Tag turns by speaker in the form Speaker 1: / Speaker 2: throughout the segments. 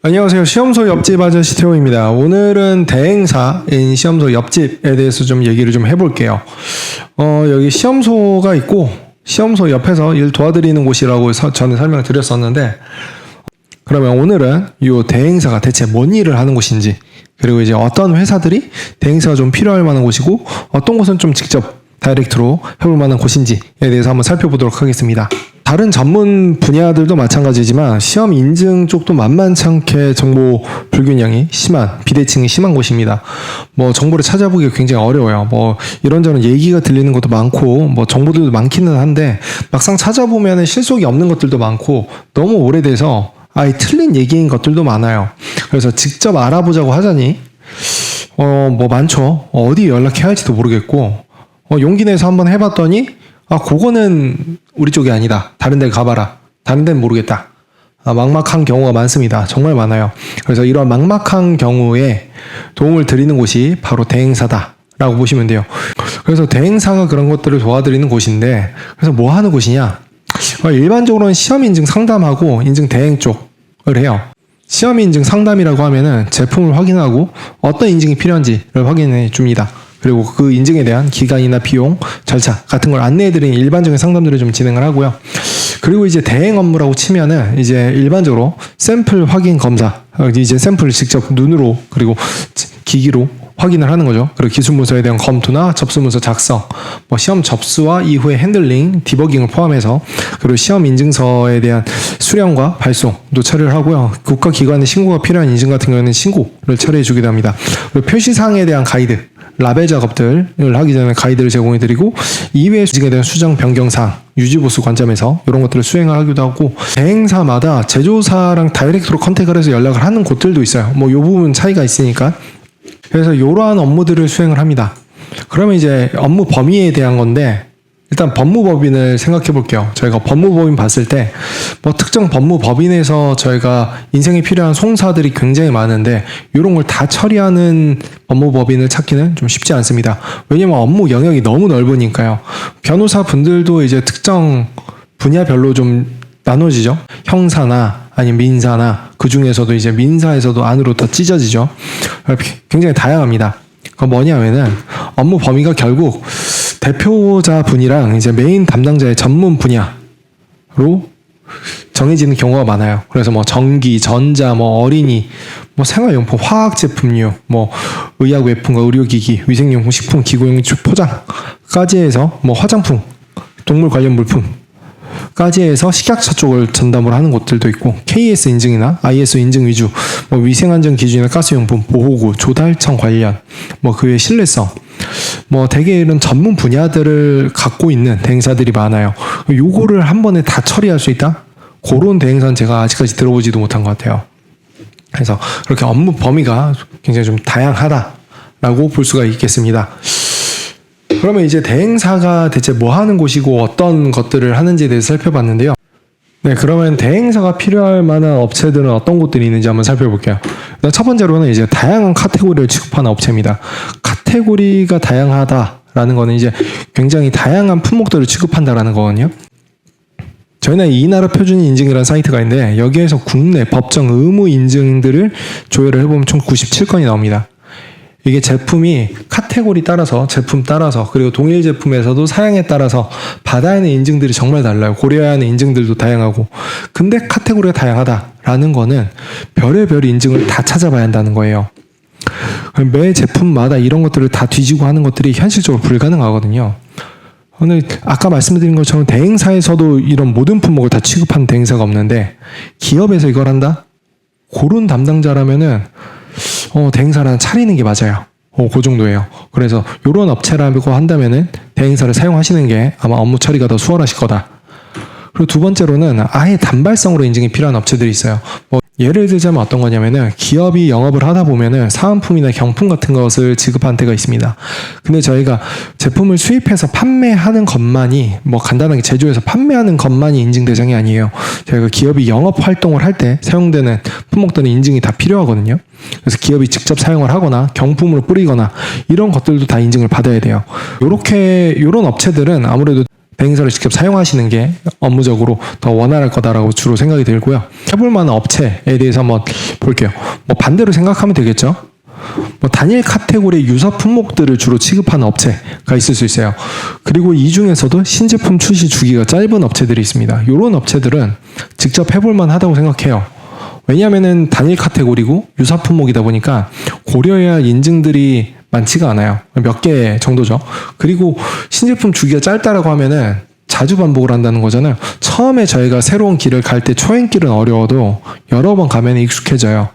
Speaker 1: 안녕하세요. 시험소 옆집 아저씨 태호입니다. 오늘은 대행사인 시험소 옆집에 대해서 좀 얘기를 좀 해볼게요. 여기 시험소가 있고 시험소 옆에서 일 도와드리는 곳이라고 저는 설명을 드렸었는데, 그러면 오늘은 이 대행사가 대체 뭔 일을 하는 곳인지, 그리고 이제 어떤 회사들이 대행사가 좀 필요할 만한 곳이고 어떤 곳은 좀 직접 다이렉트로 해볼 만한 곳인지에 대해서 한번 살펴보도록 하겠습니다. 다른 전문 분야들도 마찬가지지만 시험 인증 쪽도 만만치 않게 정보 불균형이 심한, 비대칭이 심한 곳입니다. 정보를 찾아보기가 굉장히 어려워요. 이런저런 얘기가 들리는 것도 많고 정보들도 많기는 한데 막상 찾아보면 실속이 없는 것들도 많고 너무 오래돼서 아예 틀린 얘기인 것들도 많아요. 그래서 직접 알아보자고 하자니 많죠. 어디 연락해야 할지도 모르겠고 용기 내서 한번 해봤더니 그거는 우리 쪽이 아니다. 다른 데 가봐라. 다른 데는 모르겠다. 막막한 경우가 많습니다. 정말 많아요. 그래서 이런 막막한 경우에 도움을 드리는 곳이 바로 대행사다 라고 보시면 돼요. 그래서 대행사가 그런 것들을 도와드리는 곳인데, 그래서 뭐 하는 곳이냐? 일반적으로는 시험 인증 상담하고 인증 대행 쪽을 해요. 시험 인증 상담이라고 하면은 제품을 확인하고 어떤 인증이 필요한지를 확인해 줍니다. 그리고 그 인증에 대한 기간이나 비용, 절차 같은 걸 안내해드리는 일반적인 상담들을 좀 진행을 하고요. 그리고 이제 대행 업무라고 치면은 이제 일반적으로 샘플 확인 검사, 이제 샘플을 직접 눈으로 그리고 기기로 확인을 하는 거죠. 그리고 기술 문서에 대한 검토나 접수 문서 작성, 시험 접수와 이후의 핸들링, 디버깅을 포함해서, 그리고 시험 인증서에 대한 수령과 발송도 처리를 하고요. 국가기관의 신고가 필요한 인증 같은 경우에는 신고를 처리해 주기도 합니다. 그리고 표시사항에 대한 가이드, 라벨 작업들을 하기 전에 가이드를 제공해드리고, 이외의 인증에 대한 수정 변경사항, 유지보수 관점에서 이런 것들을 수행을 하기도 하고, 대행사마다 제조사랑 다이렉트로 컨택을 해서 연락을 하는 곳들도 있어요. 이 부분 차이가 있으니까. 그래서 이러한 업무들을 수행을 합니다. 그러면 이제 업무 범위에 대한 건데, 일단 법무법인을 생각해 볼게요. 저희가 법무법인 봤을 때 특정 법무법인에서 저희가 인생에 필요한 송사들이 굉장히 많은데 이런 걸 다 처리하는 법무법인을 찾기는 좀 쉽지 않습니다. 왜냐면 업무 영역이 너무 넓으니까요. 변호사 분들도 이제 특정 분야별로 좀 나눠지죠. 형사나 아니면 민사나, 그 중에서도 이제 민사에서도 안으로 더 찢어지죠. 굉장히 다양합니다. 그건 뭐냐면은 업무 범위가 결국 대표자 분이랑 이제 메인 담당자의 전문 분야로 정해지는 경우가 많아요. 그래서 전기, 전자, 어린이, 생활용품, 화학제품류, 의약 외품과 의료기기, 위생용품, 식품, 기구용 포장까지 해서 화장품, 동물 관련 물품까지 해서 식약처 쪽을 전담으로 하는 곳들도 있고, KS 인증이나 ISO 인증 위주, 위생안전 기준이나 가스용품, 보호구, 조달청 관련, 그 외 신뢰성, 되게 이런 전문 분야들을 갖고 있는 대행사들이 많아요. 요거를 한 번에 다 처리할 수 있다? 그런 대행사는 제가 아직까지 들어보지도 못한 것 같아요. 그래서 그렇게 업무 범위가 굉장히 좀 다양하다라고 볼 수가 있겠습니다. 그러면 이제 대행사가 대체 뭐 하는 곳이고 어떤 것들을 하는지에 대해서 살펴봤는데요. 네, 그러면 대행사가 필요할 만한 업체들은 어떤 곳들이 있는지 한번 살펴볼게요. 일단 첫 번째로는 이제 다양한 카테고리를 취급하는 업체입니다. 카테고리가 다양하다라는 거는 이제 굉장히 다양한 품목들을 취급한다라는 거거든요. 저희는 이나라 표준 인증이라는 사이트가 있는데 여기에서 국내 법정 의무 인증들을 조회를 해보면 총 97건이 나옵니다. 이게 제품이 카테고리 따라서, 제품 따라서, 그리고 동일 제품에서도 사양에 따라서 받아야 하는 인증들이 정말 달라요. 고려해야 하는 인증들도 다양하고. 근데 카테고리가 다양하다라는 거는 별의별 인증을 다 찾아봐야 한다는 거예요. 매 제품마다 이런 것들을 다 뒤지고 하는 것들이 현실적으로 불가능하거든요. 오늘 아까 말씀드린 것처럼 대행사에서도 이런 모든 품목을 다 취급하는 대행사가 없는데 기업에서 이걸 한다? 그런 담당자라면은 대행사는 차리는 게 맞아요. 그 정도예요. 그래서 이런 업체라고 한다면은 대행사를 사용하시는 게 아마 업무 처리가 더 수월하실 거다. 그리고 두 번째로는 아예 단발성으로 인증이 필요한 업체들이 있어요. 예를 들자면 어떤 거냐면은 기업이 영업을 하다 보면은 사은품이나 경품 같은 것을 지급하는 데가 있습니다. 근데 저희가 제품을 수입해서 판매하는 것만이 간단하게 제조해서 판매하는 것만이 인증 대상이 아니에요. 저희가 기업이 영업 활동을 할 때 사용되는 품목들은 인증이 다 필요하거든요. 그래서 기업이 직접 사용을 하거나 경품으로 뿌리거나 이런 것들도 다 인증을 받아야 돼요. 이런 업체들은 아무래도 대행사를 직접 사용하시는 게 업무적으로 더 원활할 거다라고 주로 생각이 들고요. 해볼 만한 업체에 대해서 한번 볼게요. 뭐 반대로 생각하면 되겠죠. 뭐 단일 카테고리의 유사 품목들을 주로 취급하는 업체가 있을 수 있어요. 그리고 이 중에서도 신제품 출시 주기가 짧은 업체들이 있습니다. 이런 업체들은 직접 해볼 만하다고 생각해요. 왜냐하면은 단일 카테고리고 유사 품목이다 보니까 고려해야 할 인증들이 많지가 않아요. 몇 개 정도죠. 그리고 신제품 주기가 짧다라고 하면은 자주 반복을 한다는 거잖아요. 처음에 저희가 새로운 길을 갈 때 초행길은 어려워도 여러 번 가면 익숙해져요.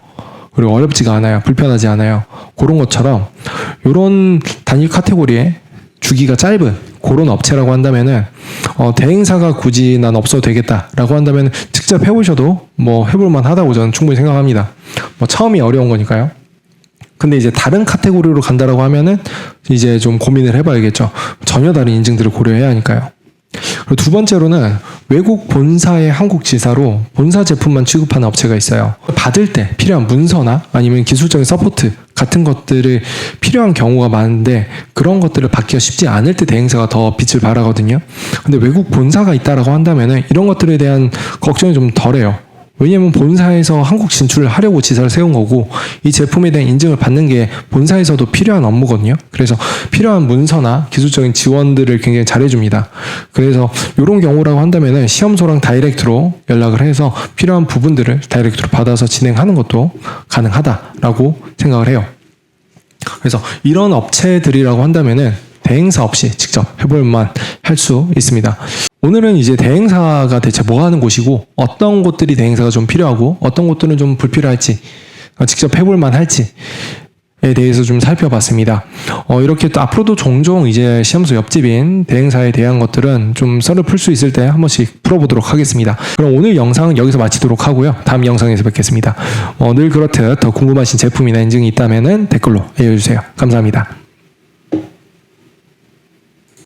Speaker 1: 그리고 어렵지가 않아요. 불편하지 않아요. 그런 것처럼 이런 단일 카테고리의 주기가 짧은 그런 업체라고 한다면은 대행사가 굳이 난 없어도 되겠다라고 한다면 직접 해보셔도 뭐 해볼만 하다고 저는 충분히 생각합니다. 뭐 처음이 어려운 거니까요. 근데 이제 다른 카테고리로 간다라고 하면은 이제 좀 고민을 해봐야겠죠. 전혀 다른 인증들을 고려해야 하니까요. 그리고 두 번째로는 외국 본사의 한국 지사로 본사 제품만 취급하는 업체가 있어요. 받을 때 필요한 문서나 아니면 기술적인 서포트 같은 것들을 필요한 경우가 많은데 그런 것들을 받기가 쉽지 않을 때 대행사가 더 빛을 발하거든요. 근데 외국 본사가 있다라고 한다면은 이런 것들에 대한 걱정이 좀 덜해요. 왜냐면 본사에서 한국 진출을 하려고 지사를 세운 거고 이 제품에 대한 인증을 받는 게 본사에서도 필요한 업무거든요. 그래서 필요한 문서나 기술적인 지원들을 굉장히 잘해줍니다. 그래서 이런 경우라고 한다면은 시험소랑 다이렉트로 연락을 해서 필요한 부분들을 다이렉트로 받아서 진행하는 것도 가능하다라고 생각을 해요. 그래서 이런 업체들이라고 한다면은 대행사 없이 직접 해볼만 할 수 있습니다. 오늘은 이제 대행사가 대체 뭐 하는 곳이고 어떤 곳들이 대행사가 좀 필요하고 어떤 곳들은 좀 불필요할지 직접 해볼만 할지에 대해서 좀 살펴봤습니다. 이렇게 또 앞으로도 종종 이제 시험소 옆집인 대행사에 대한 것들은 좀 썰을 풀 수 있을 때 한 번씩 풀어보도록 하겠습니다. 그럼 오늘 영상은 여기서 마치도록 하고요. 다음 영상에서 뵙겠습니다. 늘 그렇듯 더 궁금하신 제품이나 인증이 있다면 댓글로 알려주세요. 감사합니다.